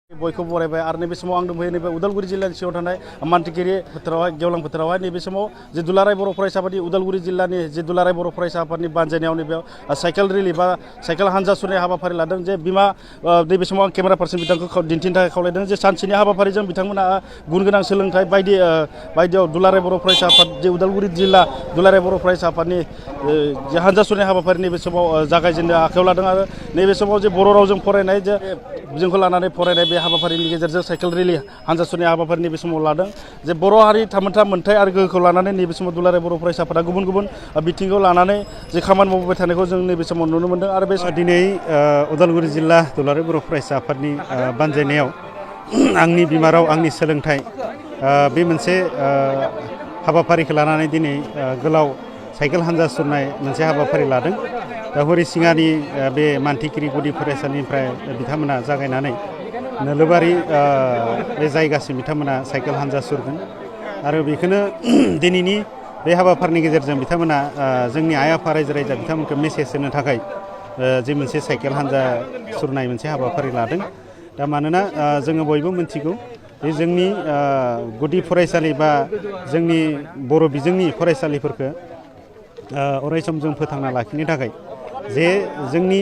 बयखौ बरायबाय आरो नैबे समाव आं दंफैयो नैबे उदालगुरि जिल्लानि सिङाव थानाय मानटिगिरि फोथारावहाय गेवलां फोथारावहाय नैबे समाव जे दुलाराय बर' फरायसा आफादनि उदालगुरि जिल्लानि जे दुलाराय बर' फरायसा आफादनि बानजायनायाव नैबेयाव साइकेल रेलि बा साइकेल हानजा सुरनाय हाबाफारि लादों जे बिमा नैबे समाव आं केमेरा पार्सन बिथांखौ दिन्थिनो थाखाय खावलायदों जे सानसेनि हाबाफारिजों बिथांमोना गुन गोनां सोलोंथाइ बायदियाव दुलाराय बर' फरायसा आफाद जे उदालगुरि जिल्ला दुलाराय बर' फरायसा आफादनि जे हानजा सुरनाय हाबाफारि नैबे समाव जागायजेननो आखायाव लादों आरो नैबे समाव जे बर' रावजों फरायनाय जे जोंखौ लानानै फरायनाय बे हाबाफारिनि गेजेरजों साइकेल रेलि हानजा सुरनाय हाबाफारि नैबे समाव लादों जे बर' हारि थामोनथा मोनथाय आरो गोहोखौ लानानै नैबे समाव दुलाराय बर' फरायसाफोरा गुबुन गुबुन बिथिंखौ लानानै जे खामानि मावबोबाय थानायखौ जों नैबे समाव नुनो मोनदों आरो बे दिनै उदालगुरि जिल्ला दुलाराय बर' फरायसा आफादनि बानजायनायाव आंनि बिमा राव आंनि सोलोंथाइ बे मोनसे हाबाफारिखौ लानानै दिनै गोलाव साइकेल हानजा सुरनाय मोनसे हाबाफारि लादों। दा हरिसिङानि बे मानटिगिरि गुदि फरायसालिनिफ्राय बिथांमोना जागायनानै नोलोबारि बे जायगासिम बिथांमोना साइकेल हानजा सुरगोन आरो बेखौनो दिनैनि बे हाबाफारिनि गेजेरजों बिथांमोना जोंनि आइ आफा रायजो राजा बिथांमोनखौ मेसेज होनो थाखाय जे मोनसे साइकेल हानजा सुरनाय मोनसे हाबाफारि लादों। दा मानोना जोङो बयबो मिथिगौ बे जोंनि गुदि फरायसालि बा जोंनि बर' बिजोंनि फरायसालिफोरखौ अरायसम जों फोथांना लाखिनो थाखाय जे जोंनि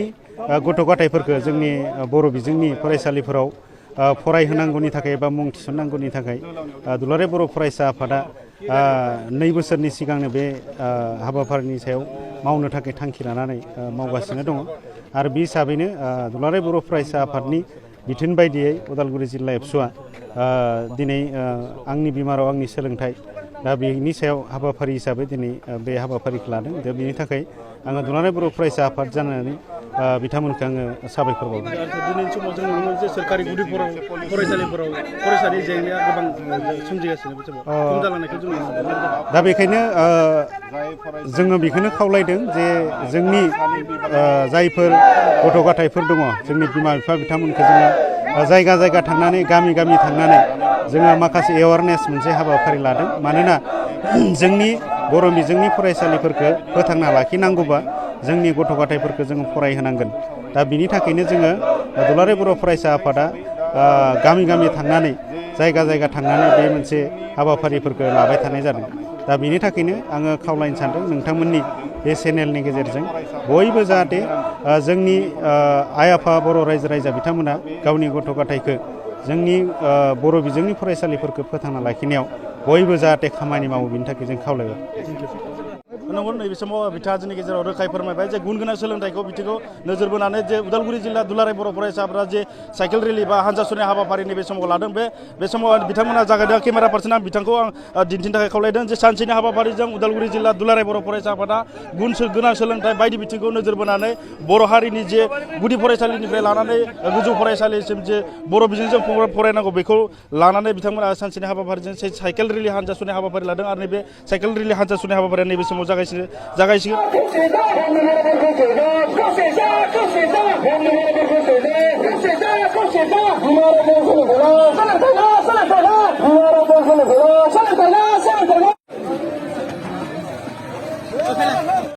गथ' गथायफोरखौ जोंनि बर' बिजोंनि फरायसालिफोराव फरायहोनांगौनि थाखाय बा मुं थिसननांगौनि थाखाय दुलाराय बर' फरायसा आफादा 2 बोसोरनि सिगांनो बे हाबाफारिनि सायाव मावनो थाखाय थांखि लानानै मावगासिनो दङ आरो बे हिसाबैनो दुलाराय बर' फरायसा आफादनि बिथोन बायदियै उदालगुरि जिल्ला एबसुआ दिनै आंनि बिमा राव आंनि सोलोंथाइ दा बेनि सायाव हाबाफारि हिसाबै दिनै बे हाबाफारिखौ लादों। दा बेनि थाखाय आङो दुलाराय बर' फरायसा आफाद जानानै बिथांमोनखौ आङो साबायखर बावदों। दिनैनि समाव जों नुनो मोनो जे सोरखारि गुदि फरायसालिफोराव फरायसानि जेंनाया गोबां सोमजिगासिनो खम जालांनायखौ जों नुनो मोनदों। दा बेखायनो जोङो बेखौनो खावलायदों जे जोंनि जायफोर गथ' गथायफोर दङ जोंनि बिमा बिफा बिथांमोनखौ जोङो जायगा जायगा थांनानै गामि गामि थांनानै जोङो माखासे एवारनेस मोनसे हाबाफारि लादों। मानोना जोंनि बर' बिजोंनि फरायसालिफोरखौ फोथांना लाखिनांगौबा जोंनि गथ' गथायफोरखौ जोङो फरायहोनांगोन। दा बिनि थाखायनो जोङो दुलाराय बर' फरायसा आफादा गामि गामि थांनानै जायगा जायगा थांनानै बे मोनसे हाबाफारिफोरखौ लाबाय थानाय जादों। दा बिनि थाखायनो आङो खावलायनो सानदों नोंथांमोननि बे चेनेलनि गेजेरजों बयबो जाहाथे जोंनि आइ आफा बर' रायजो राजा बिथांमोना गावनि गथ' गथायखौ जोंनि बर' बिजोंनि फरायसालिफोरखौ फोथांना लाखिनायाव बयबो जाहाथे खामानि मावो बिनि थाखाय जों खावलायबाय। नंगौ नैबे समाव बिथाङा जोंनि गेजेराव रोखायै फोरमायबाय जे गुन गोनां सोलोंथाइखौ बिथिंखौ नोजोर बोनानै जे उदालगुरि जिल्ला दुलाराय बर' फरायसाफोरा जे साइकेल रेलि बा हानजा सुरनाय हाबाफारि नैबे समाव लादों बे समाव बिथांमोना जागायदों केमेरा पार्सन आं बिथांखौ आं दिन्थिनो थाखाय खावलायदों जे सानसेनि हाबाफारिजों उदालगुरि जिल्ला दुलाराय बर' फरायसा आफादा गुन गोनां सोलोंथाइ बायदि बिथिंखौ नोजोर बोनानै बर' हारिनि जे गुदि फरायसालिनिफ्राय लानानै गोजौ फरायसालिसिम जे बर' बिजोंजों फरायनांगौ बेखौ लानानै बिथांमोना सानसेनि हाबाफारिजों साइकेल रेलि हानजा सुरनाय हाबाफारि लादों आरो नैबे साइकेल रेलि हानजा सुरनाय हाबाफारिया नैबे समाव जागायसिगोन।